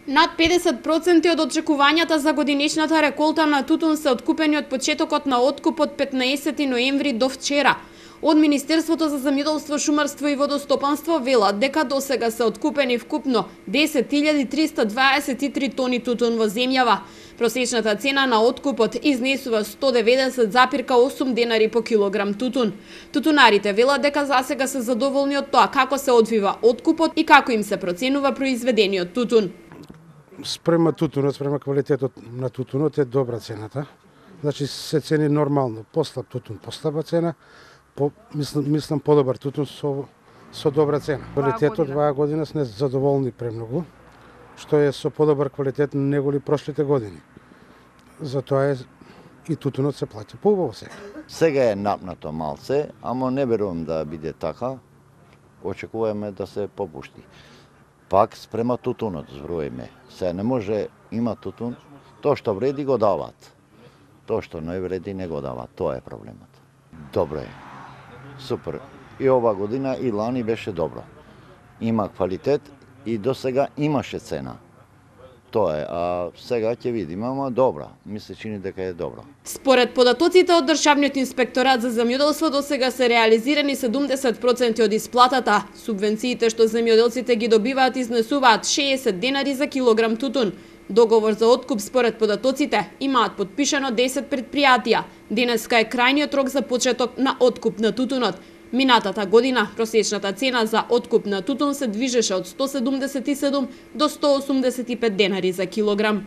Над 50% од очекувањата за годинешната реколта на тутун се откупени од почетокот на откуп од 15 ноември до вчера. Од Министерството за земјоделство, шумарство и водостопанство велат дека досега се откупени вкупно 10.323 тони тутун во земјава. Просечната цена на откупот изнесува 190,8 денари по килограм тутун. Тутунарите велат дека засега се задоволни од тоа како се одвива откупот и како им се проценува произведениот тутун. Спрема тутунот, спрема квалитетот на тутунот е добра цената. Значи се цени нормално. Послаб тутун, послаба цена. Мислам подобар тутун со добра цена. Квалитетот оваа година сме задоволни премногу, што е со подобар квалитет неголи прошлите години. Затоа е и тутунот се плаќа поубаво сега. Сега е напнато малце, ама не верувам да биде така. Очекуваме да се попушти. Пак спрема тутунот зброиме. Се не може има тутун, тоа што вреди го дават. Тоа што не вреди не го дават. Тоа е проблемот. Добро е. Супер. И ова година и лани беше добро. Има квалитет и до сега имаше цена. Тоа е, а сега ќе видиме, ама добра. Ми се чини дека е добро. Според податоците од Државниот инспекторат за земјоделство досега се реализирани 70% од исплатата. Субвенциите што земјоделците ги добиваат изнесуваат 60 денари за килограм тутун. Договор за откуп според податоците имаат подпишано 10 предпријатија. Денеска е крајниот рок за почеток на откуп на тутунот. Минатата година просечната цена за откуп на тутун се движеше од 177 до 185 денари за килограм.